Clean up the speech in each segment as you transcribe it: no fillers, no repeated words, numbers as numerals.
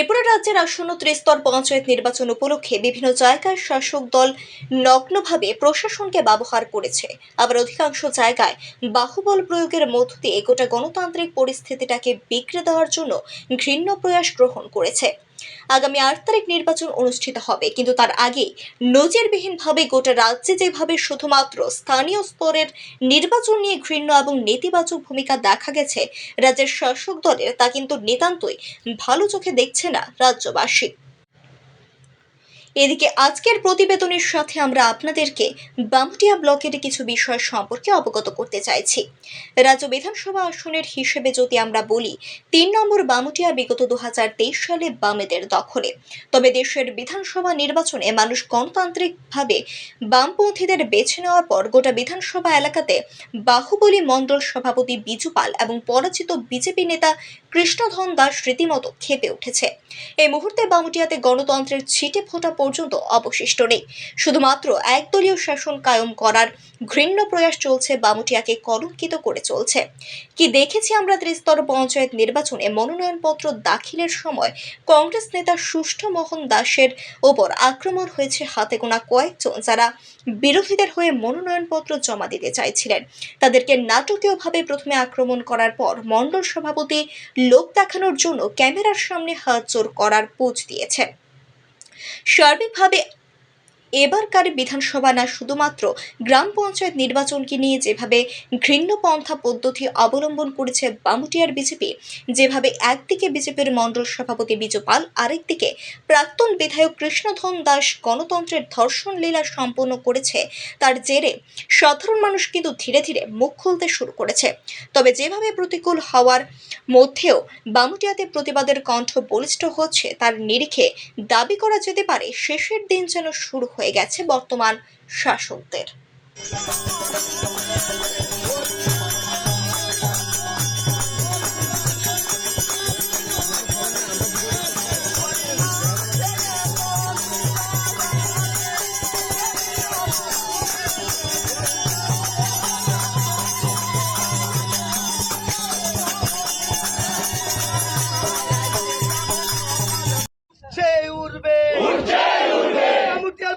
ত্রিপুরা রাজ্যের আসন্ন ত্রিস্তর পঞ্চায়েত নির্বাচন উপলক্ষে বিভিন্ন জায়গায় শাসক দল নগ্নভাবে প্রশাসনকে ব্যবহার করেছে, আবার অধিকাংশ জায়গায় বাহুবল প্রয়োগের মধ্য দিয়ে গোটা গণতান্ত্রিক পরিস্থিতিটাকে বিগড়ে দেওয়ার জন্য ঘৃণ্য প্রয়াস গ্রহণ করেছে। আগামী ৮ তারিখ নির্বাচন অনুষ্ঠিত হবে, কিন্তু তার আগে নজিরবিহীনভাবে গোটা রাজ্যে যেভাবে শুধুমাত্র স্থানীয় স্তরের নির্বাচন নিয়ে ঘৃণ্য এবং নেতিবাচক ভূমিকা দেখা গেছে রাজ্যের শাসক দলের, তা কিন্তু নিতান্তই ভালো চোখে দেখছে না রাজ্যবাসী। এদিকে আজকের প্রতিবেদনের সাথে আমরা আপনাদেরকে বামুটিয়া ব্লকের কিছু বিষয় সম্পর্কে অবগত করতে চাইছি। রাজ্য বিধানসভা আসনের হিসেবে যদি আমরা বলি, ৩ নম্বর বামুটিয়া বিগত 2023 সালে বামেদের দখলে। তবে দেশের বিধানসভা নির্বাচনে মানুষ গণতান্ত্রিকভাবে বামপন্থীদের বেছে নেওয়ার পর গোটা বিধানসভা এলাকাতে বাহুবলী মণ্ডল সভাপতি বিজু পাল এবং পরাজিত বিজেপি নেতা কৃষ্ণধন দাস রীতিমতো ক্ষেপে উঠেছে। এই মুহূর্তে বামুটিয়াতে গণতন্ত্রের ছিটে ফোটা পর্যন্ত অবশিষ্ট নেই। শুধুমাত্র একদলীয় শাসন কায়েম করার ঘৃণ্য প্রয়াস চলছে, বামুটিয়াকে কলঙ্কিত করে চলছে। কি দেখেছি আমরা ত্রিস্তর পঞ্চায়েত নির্বাচনে মনোনয়নপত্র দাখিলের সময় কংগ্রেস নেতা সুষ্ঠু মোহন দাসের ওপর আক্রমণ হয়েছে হাতে গোনা কয়েকজন, যারা বিরোধীদের হয়ে মনোনয়নপত্র জমা দিতে চাইছিলেন। তাদেরকে নাটকীয়ভাবে প্রথমে আক্রমণ করার পর মণ্ডল সভাপতি লোক দেখানোর জন্য ক্যামেরার সামনে হাত জোর করার পোজ দিয়েছেন। সার্বিকভাবে এবারকার বিধানসভা না, শুধুমাত্র গ্রাম পঞ্চায়েত নির্বাচনকে নিয়ে যেভাবে ঘৃণ্য পন্থা পদ্ধতি অবলম্বন করেছে বামুটিয়ার বিজেপি, যেভাবে একদিকে বিজেপির মণ্ডল সভাপতি বিজু পাল, আরেকদিকে প্রাক্তন বিধায়ক কৃষ্ণধন দাস গণতন্ত্রের ধর্ষণ লীলা সম্পন্ন করেছে, তার জেরে সাধারণ মানুষ কিন্তু ধীরে ধীরে মুখ খুলতে শুরু করেছে। তবে যেভাবে প্রতিকূল হওয়ার মধ্যেও বামুটিয়াতে প্রতিবাদের কণ্ঠ বলিষ্ঠ হচ্ছে, তার নিরিখে দাবি করা যেতে পারে শেষের দিন যেন শুরু হয়ে গেছে বর্তমান শাসকদের।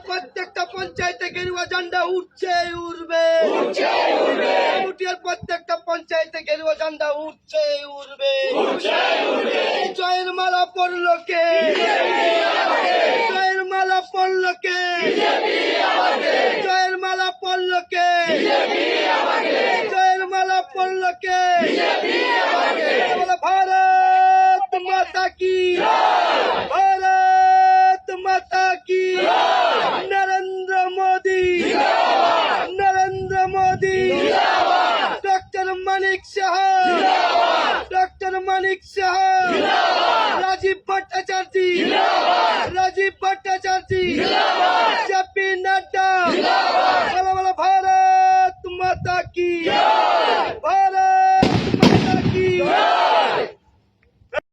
প্রত্যেকটা পঞ্চায়েতে গেরুয়া ঝান্ডা উঠছে উড়বে, প্রত্যেকটা পঞ্চায়েতে গেরুয়া ঝান্ডা উঠছে উড়বে। জয়ের মালা পড়লো কে? জয়ের মালা পড়লো কে? জয়ের মালা পড়লো কে? জয়ের মালা পড়লো কে? ভারত মাতা কি, ভারত মাতা কি। Narendra Modi, Narendra Modi, doctor Manik Saha, doctor Manik Saha, Rajib Bhattacharya, Rajib Bhattacharya.